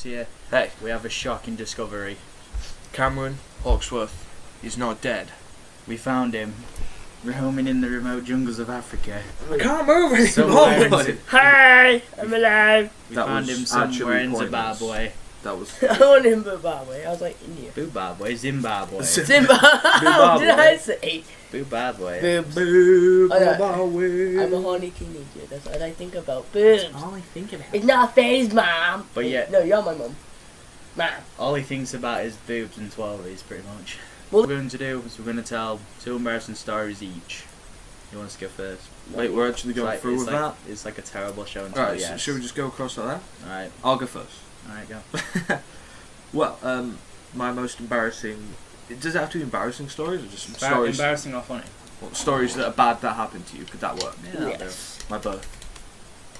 here. Hey, We have a shocking discovery. Cameron Hawksworth is not dead. We found him roaming in the remote jungles of Africa. I can't move Somewhere anymore. in Hi, I'm alive. We That found was him somewhere actually in pointless. Zimbabwe. That was. I want him Zimbabwe. I was like India. Zimbabwe. Zimbabwe. What did I say? Zimbabwe. Boobs. Boo, Oh, yeah. Zimbabwe. I'm a horny teenager. That's what I think about. Boobs. All he thinking about. It's not a phase, mom. But yeah. No, you're my mom. Mom. All he thinks about is boobs and 12s, pretty much. Well- What we're going to do is we're going to tell 2 embarrassing stories each. You want to go first? Wait, we're actually going through with that? It's like a terrible show until Alright, yes. should we just go across like that? Alright, I'll go first. go. Well, my most embarrassing. Does it have to be embarrassing stories or just stories? Embarrassing or funny? Well, stories that are bad that happened to you. Could that work? Yeah, that'll do. Yes. My birth.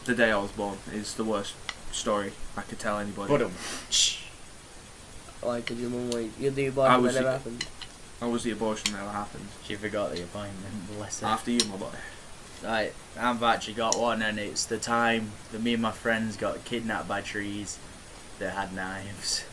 The day I was born is the worst story I could tell anybody. But Like, did your mum wait? You're the I abortion was that never the- happened. I was the abortion that ever happened. she forgot the appointment, bless her. After you, my boy. Right, I've actually got one, and it's the time that me and my friends got kidnapped by trees that had knives.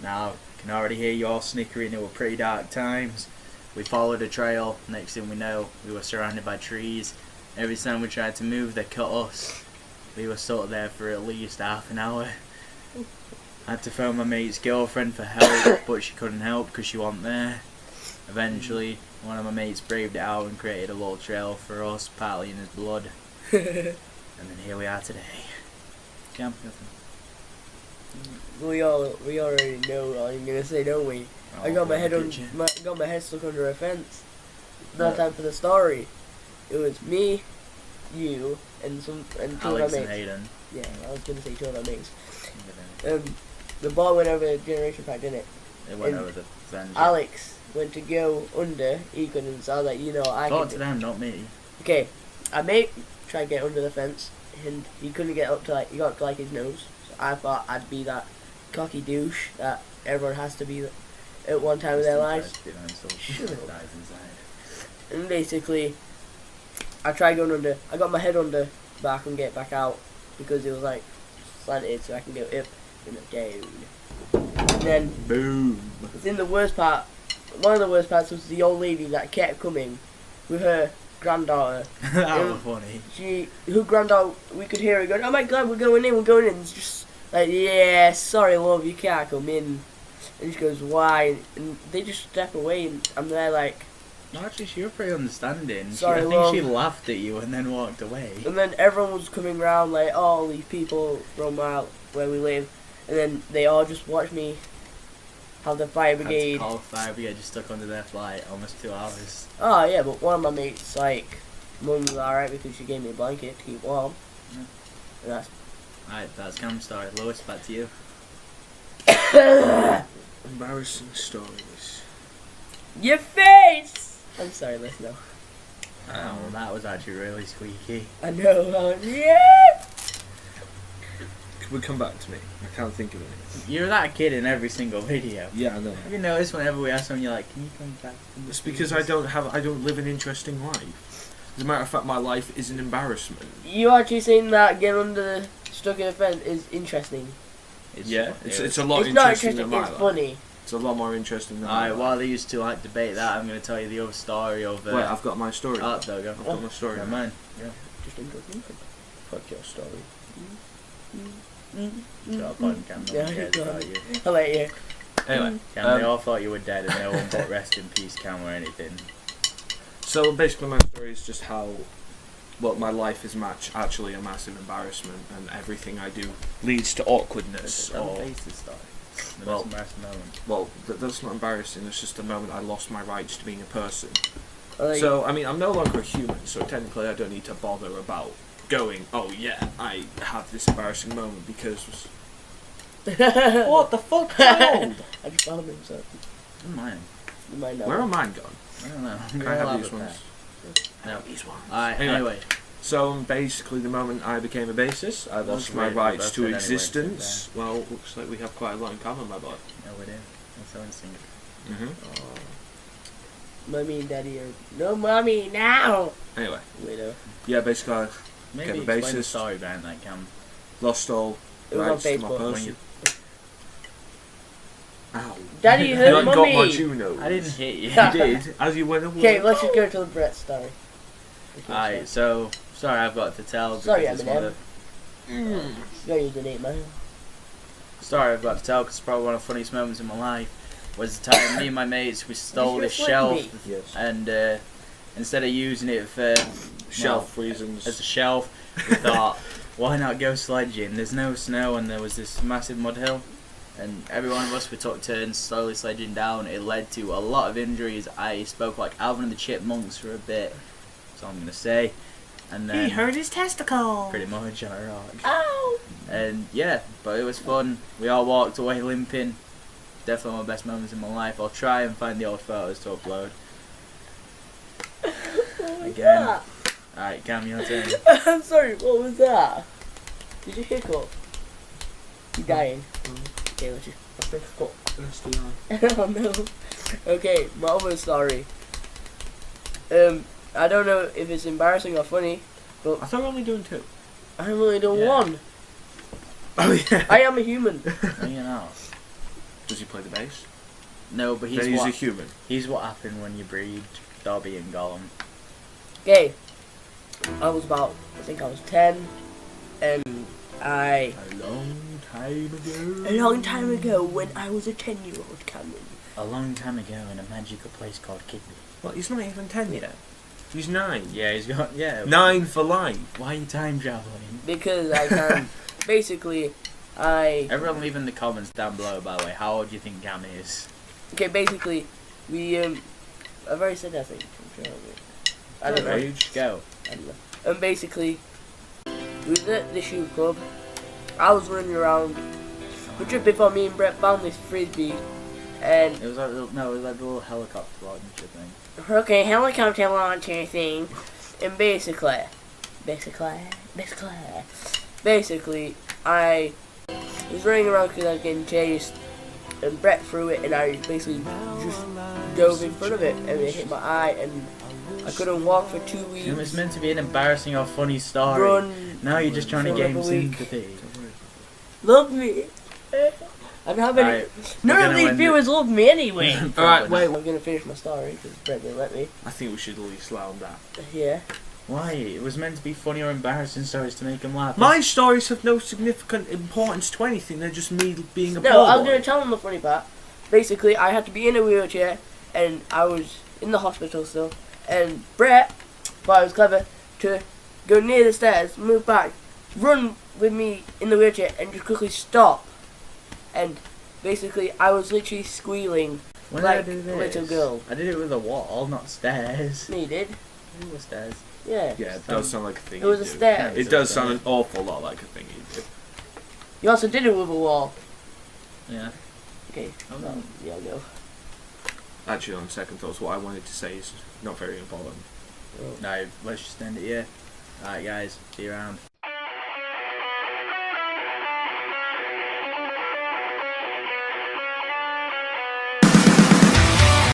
Now, I can already hear you all snickering. It were pretty dark times. We followed a trail. Next thing we know, we were surrounded by trees. Every time we tried to move, they cut us. We were stuck there for at least half an hour. I had to phone my mate's girlfriend for help, but she couldn't help because she wasn't there. Eventually, one of my mates braved it out and created a little trail for us, partly in his blood. And then here we are today. Cam, We already know what I'm gonna say, don't we? I got my head got my head stuck under a fence. That time for the story. It was me, you, and two Alex of my and mates. Hayden. Yeah, I was gonna say 2 of my mates. The ball went over the generation pack, didn't it? It went And over the fence. Alex went to go under. He couldn't. So I was like, I Talk can. to them, not me. Okay, I made try to get under the fence, and he couldn't get up to he got up to his nose. So I thought I'd be that cocky douche that everyone has to be at one time in their lives. Shut up. Dies inside. And basically, I tried going under. I got my head under, but I couldn't get back out because it was slanted, so I can go up and down. And then Boom. in the worst part, one of the worst parts was the old lady that kept coming with her granddaughter. That was funny. Her granddaughter, we could hear her going, "Oh my God, we're going in, we're going in." It's just like, "Yeah, sorry, love, you can't come in." And she goes, "Why?" And they just step away, and I'm there like. No, actually, she was pretty understanding. Sorry, I think love. she laughed at you and then walked away. And then everyone was coming round like, "Oh, all these people from out where we live," and then they all just watched me have the fire Had to brigade. call fire brigade, just stuck under their flight almost 2 hours. Oh yeah, but one of my mates mum was alright because she gave me a blanket to keep warm. Yeah. And that's Alright, that's Cam's story. Lewis, back to you. Embarrassing stories. your face. I'm sorry, listener. Oh, that was actually really squeaky. I know. Yeah. Could we come back to me? I can't think of anything. You're that kid in every single video. Yeah, I know. Have you noticed whenever we ask someone, you're like, "Can you come back?" It's because I don't live an interesting life. As a matter of fact, my life is an embarrassment. You actually saying that getting under stuck in a fence is interesting. Yeah, it's a lot It's not interesting interesting. than my It's life. funny. It's a lot more interesting than my Alright, life. while these two debate that, I'm going to tell you the other story of... Wait, I've got my story. Oh, there we go. I've got my story. Yeah, now. mine. Yeah. Just interrupting. Fuck your story. Got a point, Cam. No Yeah, one cares go about on. you. I'll let you. Anyway, Cam, they all thought you were dead and no one put rest in peace, Cam, or anything. so basically my story is just how, well, my life is actually a massive embarrassment, and everything I do leads to awkwardness. Don't Or, face this story. The Well- most embarrassing moment. well, that's not embarrassing. It's just the moment I lost my rights to being a person. I'll let So, I mean, I'm no longer a human, so technically I don't need to bother about going, "Oh yeah, I have this embarrassing moment because..." you. What the fuck, child? I just found him, so Mine. you might know. Where are mine gone? I don't know. Can I have these ones? No. These ones. Alright, Anyway. anyway. So basically, the moment I became a bassist, I lost my great, we're rights both to good anyway, existence. Well, looks like we have quite a lot in common, my boy. No, we do. That's so instinct. Mommy and daddy are no mommy now. Anyway, Widow. yeah, basically, I Maybe Okay, the explain the bassist. story behind that, Cam. lost all It was on Right, to my Facebook. person. Ow. Daddy You hurt got my mummy. Juno. I didn't hit you. You did, as you went away. Okay, let's just go to the Brett story. Alright, so sorry I've got to tell because Sorry, it's one Eminem. of You gotta use the name, man. story I've got to tell because it's probably one of the funniest moments in my life was the time me and my mates we stole You this just shelf licked me. Yes. and instead of using it for Shelf well, reasons. as a shelf, we thought why not go sledging? There's no snow and there was this massive mud hill. And every one of us, we took turns slowly sledging down. It led to a lot of injuries. I spoke like Alvin and the Chipmunks for a bit. That's all I'm going to say. And then He hurt his testicle. pretty much on a rock. Ow! And yeah, but it was fun. We all walked away limping. Definitely one of the best moments in my life. I'll try and find the old photos to upload. What was Again. that? Alright, Cam, your turn. I'm sorry, what was that? Did you hiccup? You dying? Okay, let's just go. Oh no. Okay, my other story. I don't know if it's embarrassing or funny, I thought we were only doing 2. I'm only doing Yeah. one. Oh yeah. I am a human. No, you're not. Does he play the bass? No, but Then he's a what, human. he's what happened when you breed Dobby and Gollum. Okay. I was about, I think I was 10, and I... A long time ago. A long time ago, when I was a 10-year-old Cameron. A long time ago in a magical place called Kidney. Well, he's not even 10 yet. He's 9. Yeah, he's got, yeah. 9 for life. Why are you time traveling? Because I can, basically, Everyone leave in the comments down below, by the way, how old do you think Cam is? Okay, basically, we, I've already said that thing. I don't know. Age? Go. I don't know. And basically, we was at the shoe club. I was running around. But just before me and Brett found this frisbee, and It was like, no, it was like the little helicopter launcher thing. okay, helicopter launcher thing, and basically, I was running around because I was getting chased, and Brett threw it, and I basically just dove in front of it, and it hit my eye, and I couldn't walk for 2 weeks. It was meant to be an embarrassing or funny story. Run. Now you're just trying to for gain another week. sympathy. Love me. I don't have any. Alright, None we're of gonna these end viewers love me anyway. Alright, wait. I'm gonna finish my story because Brett didn't let me. I think we should at least allow that. Yeah. Why? It was meant to be funny or embarrassing stories to make him laugh. My stories have no significant importance to anything. They're just me being a No, poor I was boy. gonna tell them the funny part. Basically, I had to be in a wheelchair, and I was in the hospital still. And Brett thought I was clever to go near the stairs, move back, run with me in the wheelchair, and just quickly stop. And basically, I was literally squealing When like did I do this? little girl. I did it with a wall, not stairs. Me did. It was stairs. Yeah. Yeah, it does sound like a thing It was you a do. stair. It does sound an awful lot like a thing you do. You also did it with a wall. Yeah. Okay. Oh, Well, yeah, I'll go. Actually, on second thoughts, what I wanted to say is not very important. No, let's just end it here. Alright guys, see you around.